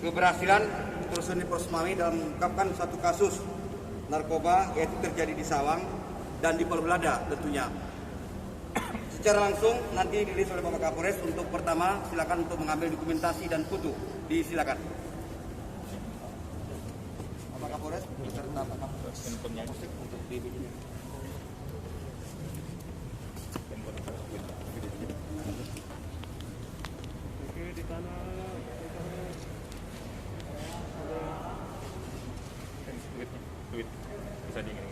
keberhasilan personil Polres Mami dalam mengungkapkan satu kasus narkoba yaitu terjadi di Sawang dan di Palu Belada tentunya. Secara langsung nanti dirilis oleh Bapak Kapolres. Untuk pertama silakan untuk mengambil dokumentasi dan foto. Disilakan. Bapak Kapolres beserta Pak Kapolres untuk di di tanah duit bisa diingin.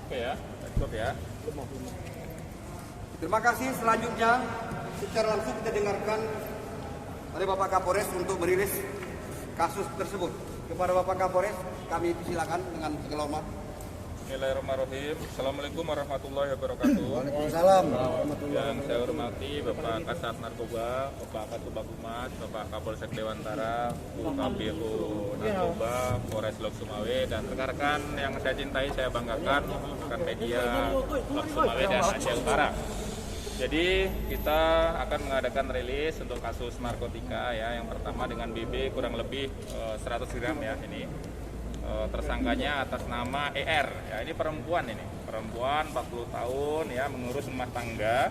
Oke ya, cukup ya. Terima kasih. Selanjutnya secara langsung kita dengarkan oleh Bapak Kapolres untuk merilis kasus tersebut. Kepada Bapak Kapolres kami silakan dengan segala hormat. Bismillahirrahmanirrahim. Assalamualaikum warahmatullahi wabarakatuh. Waalaikumsalam. Yang saya hormati Bapak Kasat Narkoba, Bapak Kasubag Humas, Bapak Kapolsek Dewantara, KPU Narkoba, Polres Lok Sumawe, dan rekan-rekan yang saya cintai, saya banggakan, rekan media Lok Sumawe dan Aceh Utara. Jadi kita akan mengadakan rilis untuk kasus narkotika ya. Yang pertama dengan BB kurang lebih 100 gram ya ini. Tersangkanya atas nama ER ya, ini perempuan 40 tahun ya, mengurus rumah tangga,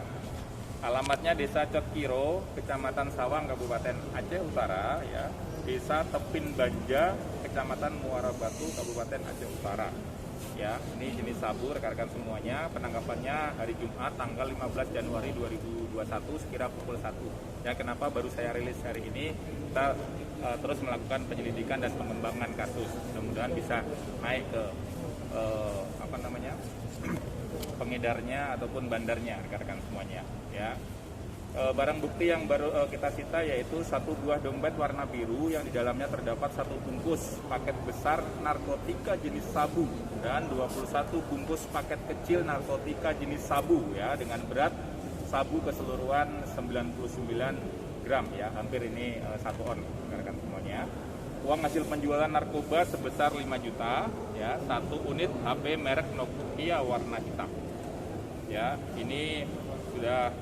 alamatnya Desa Cotkiro, Kecamatan Sawang, Kabupaten Aceh Utara ya, Desa Tepin Banja, Kecamatan Muara Batu, Kabupaten Aceh Utara ya. Ini jenis sabu rekan-rekan semuanya. Penangkapannya hari Jumat tanggal 15 Januari 2021 sekira pukul 1 ya. Kenapa baru saya rilis hari ini? Kita terus melakukan penyelidikan dan pengembangan kasus. Mudah-mudahan bisa naik ke pengedarnya ataupun bandarnya rekan-rekan semuanya ya. Barang bukti yang baru kita sita yaitu satu buah dompet warna biru yang di dalamnya terdapat satu bungkus paket besar narkotika jenis sabu dan 21 bungkus paket kecil narkotika jenis sabu ya, dengan berat sabu keseluruhan 99 gram ya, hampir ini 1 on rekan-rekan semuanya. Uang hasil penjualan narkoba sebesar 5 juta ya, 1 unit HP merek Nokia warna hitam ya. Ini sudah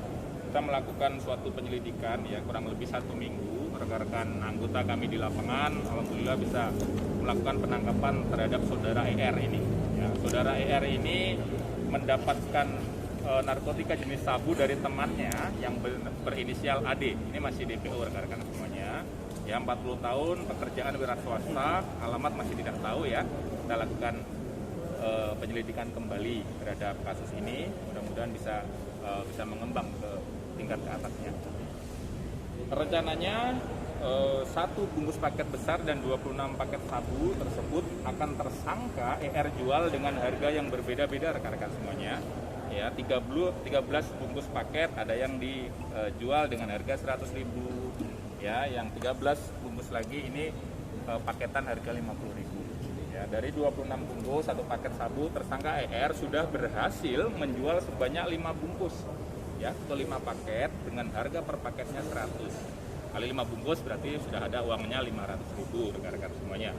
kita melakukan suatu penyelidikan ya kurang lebih 1 minggu. Rekan-rekan anggota kami di lapangan alhamdulillah bisa melakukan penangkapan terhadap saudara ER ini ya. Saudara ER ini mendapatkan narkotika jenis sabu dari temannya yang berinisial AD. Ini masih DPO rekan-rekan semuanya ya, 40 tahun, pekerjaan wira swasta, alamat masih tidak tahu ya. Kita lakukan penyelidikan kembali terhadap kasus ini, mudah-mudahan bisa mengembang ke tingkat ke atasnya. Rencananya 1 bungkus paket besar dan 26 paket sabu tersebut akan tersangka ER jual dengan harga yang berbeda-beda rekan-rekan semuanya ya. 13 bungkus paket ada yang dijual dengan harga 100.000 ya, yang 13 bungkus lagi ini paketan harga 50.000 ya. Dari 26 bungkus 1 paket sabu, tersangka ER sudah berhasil menjual sebanyak 5 bungkus ya, atau 5 paket dengan harga per paketnya 100 kali 5 bungkus berarti sudah ada uangnya 500.000 rekan-rekan semuanya.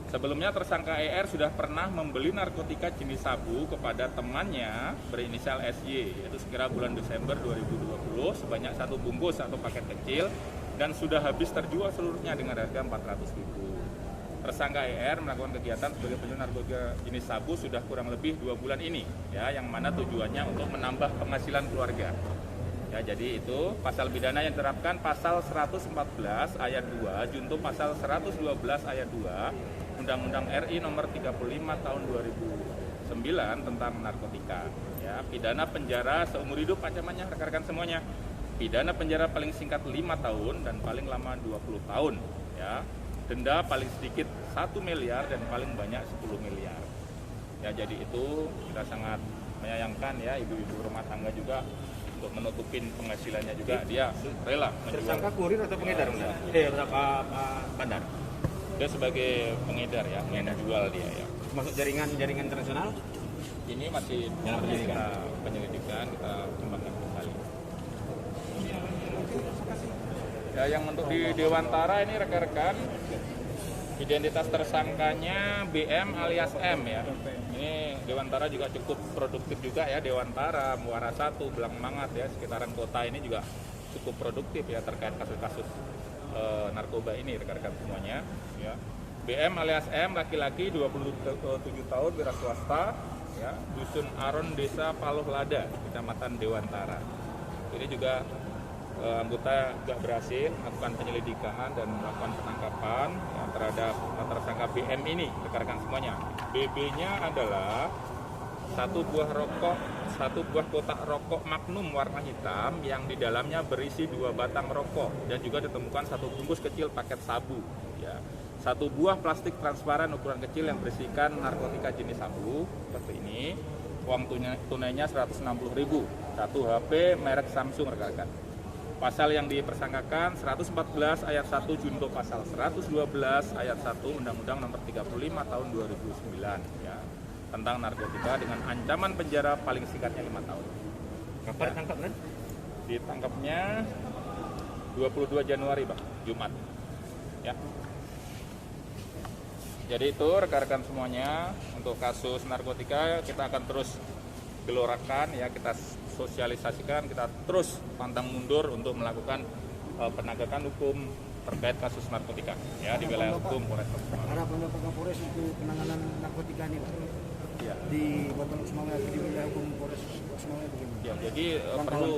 Sebelumnya tersangka ER sudah pernah membeli narkotika jenis sabu kepada temannya berinisial SY, yaitu sekira bulan Desember 2020 sebanyak 1 bungkus atau paket kecil dan sudah habis terjual seluruhnya dengan harga 400.000. Tersangka ER melakukan kegiatan sebagai penjual narkotika jenis sabu sudah kurang lebih 2 bulan ini ya, yang mana tujuannya untuk menambah penghasilan keluarga. Ya, jadi itu pasal pidana yang diterapkan pasal 114 ayat 2 junto pasal 112 ayat 2 Undang-Undang RI nomor 35 tahun 2009 tentang narkotika. Ya, pidana penjara seumur hidup ancamannya rekan-rekan semuanya. Pidana penjara paling singkat 5 tahun dan paling lama 20 tahun. Ya, denda paling sedikit 1 miliar dan paling banyak 10 miliar. Ya, jadi itu kita sangat menyayangkan ya, ibu-ibu rumah tangga juga untuk menutupin penghasilannya juga dia rela menjual. Tersangka kurir atau pengedar? Bandar. Dia sebagai pengedar ya, menjual dia ya. Masuk jaringan internasional? Ini masih penyelidikan, kita kembangkan kembali. Ya, yang untuk di Dewantara ini rekan-rekan Identitas tersangkanya BM alias M ya. Ini Dewantara juga cukup produktif juga ya, Dewantara, Muara 1, Belang Mangat ya, sekitaran kota ini juga cukup produktif ya terkait kasus-kasus narkoba ini rekan-rekan semuanya ya. BM alias M, laki-laki 27 tahun, wira swasta ya, Dusun Aron, Desa Paloh Lada, Kecamatan Dewantara. Ini juga anggota juga berhasil melakukan penyelidikan dan melakukan penangkapan ya, terhadap tersangka BM ini rekan-rekan semuanya. BB-nya adalah satu buah kotak rokok Magnum warna hitam yang di dalamnya berisi 2 batang rokok, dan juga ditemukan 1 bungkus kecil paket sabu ya. 1 buah plastik transparan ukuran kecil yang berisikan narkotika jenis sabu seperti ini. Uang tunainya 160.000, 1 HP merek Samsung rekan-rekan. Pasal yang dipersangkakan 114 ayat 1 junto pasal 112 ayat 1 Undang-Undang Nomor 35 tahun 2009 ya, tentang narkotika dengan ancaman penjara paling singkatnya 5 tahun. Kapan ditangkap kan? Ditangkapnya 22 Januari Bang, Jumat. Ya. Jadi itu rekan-rekan semuanya, untuk kasus narkotika kita akan terus gelorakan ya, kita sosialisasikan, kita terus pantang mundur untuk melakukan penegakan hukum terkait kasus narkotika ya di wilayah hukum Polres Semarang. Harapan Bapak Kapolres untuk penanganan narkotika ini Pak? Ya. Di Kota Semarang di wilayah hukum Polres Semarang bagaimana? Ya, jadi perlu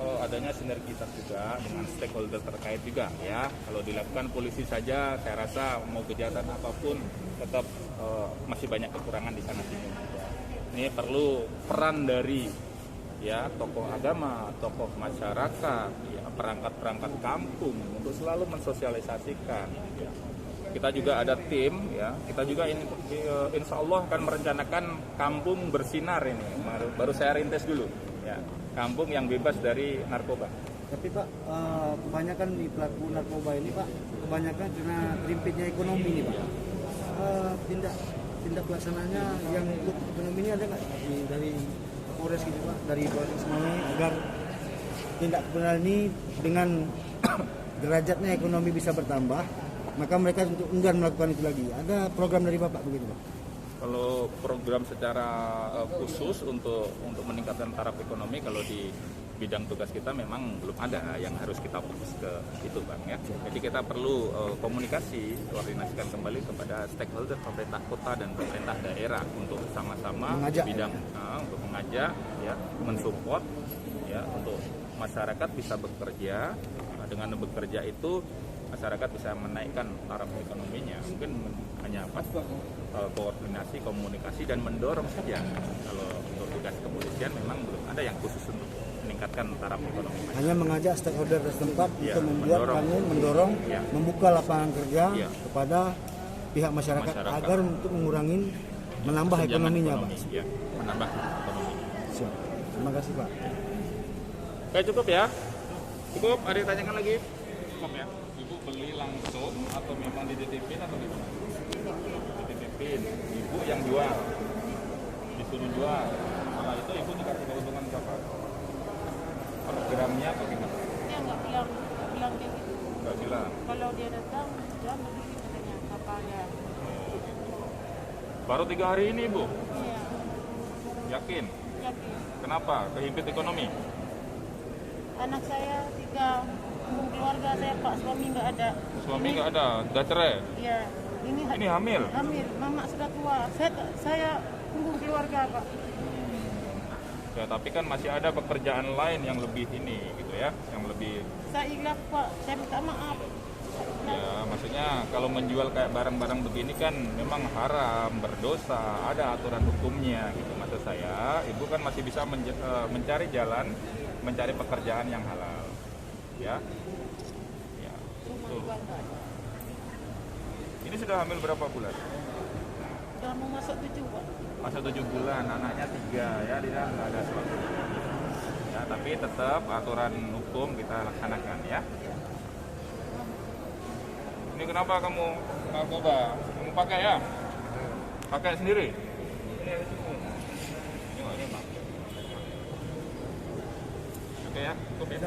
adanya sinergitas juga dengan stakeholder terkait juga ya. Kalau dilakukan polisi saja, saya rasa mau kejahatan apapun tetap masih banyak kekurangan di sana sini. Ya. Ini perlu peran dari ya tokoh agama, tokoh masyarakat, ya, perangkat-perangkat kampung untuk selalu mensosialisasikan. Ya. Kita juga ada tim, ya. Kita juga insya Allah akan merencanakan kampung bersinar ini. Baru saya rintis dulu, ya. Kampung yang bebas dari narkoba. Tapi Pak, kebanyakan di pelaku narkoba ini Pak, kebanyakan karena terimpitnya ekonomi ini Pak. Tindak pelaksananya yang untuk ekonomi ini ada nggak dari Polres gitu Pak, dari Polres Semarang agar tindak kriminal ini dengan derajatnya ekonomi bisa bertambah, maka mereka untuk enggan melakukan itu lagi. Ada program dari Bapak begitu Pak? Kalau program secara khusus untuk meningkatkan taraf ekonomi, kalau di bidang tugas kita memang belum ada yang harus kita fokus ke itu Bang ya. Jadi kita perlu komunikasi, koordinasikan kembali kepada stakeholder pemerintah kota dan pemerintah daerah untuk sama-sama bidang untuk mengajak ya, mensupport ya, untuk masyarakat bisa bekerja. Dengan bekerja itu masyarakat bisa menaikkan taraf ekonominya. Mungkin hanya pas koordinasi, komunikasi dan mendorong saja. Kalau untuk tugas kepolisian memang belum ada yang khusus untuk meningkatkan taraf ekonomi. Hanya mengajak stakeholder setempat untuk membuat mendorong membuka lapangan kerja kepada pihak masyarakat agar untuk menambah ekonominya Pak. Ya, menambah ekonomi. Siap. Terima kasih Pak. Oke, cukup ya. Cukup, ada yang tanyakan lagi? Cukup ya. Ibu beli langsung atau memang dititipin atau gimana? Dititipin. Ibu yang jual, disuruh jual. Setelah itu ibu dikasih keuntungan berapa? Per gramnya atau gimana? Dia nggak bilang kayak gitu. Nggak bilang. Kalau dia datang, dia begitu katanya apa ya? Baru 3 hari ini ibu? Iya, Yakin? yakin. Kenapa? Kehimpit ekonomi? Anak saya 3, keluarga saya Pak, suami nggak ada. Suami nggak ada? Udah cerai? Iya, Ini hamil? Hamil, mama sudah tua. Saya tunggu keluarga Pak. Ya, tapi kan masih ada pekerjaan lain yang lebih ini gitu ya, yang lebih. Saya ikhlas Pak, saya minta maaf. Ya, maksudnya kalau menjual kayak barang-barang begini kan memang haram, berdosa, ada aturan hukumnya gitu. Maksud saya, ibu kan masih bisa mencari jalan, mencari pekerjaan yang halal. Ya. Ya. Betul. Ini sudah hamil berapa bulan? Sudah mau masuk 7 Pak. Masuk 7 bulan, anaknya 3 ya, dia nggak ada suatu. Ya, tapi tetap aturan hukum kita laksanakan ya. Ini kenapa kamu narkoba? Kamu pakai ya? Pakai sendiri? Oke ya, cukup ya.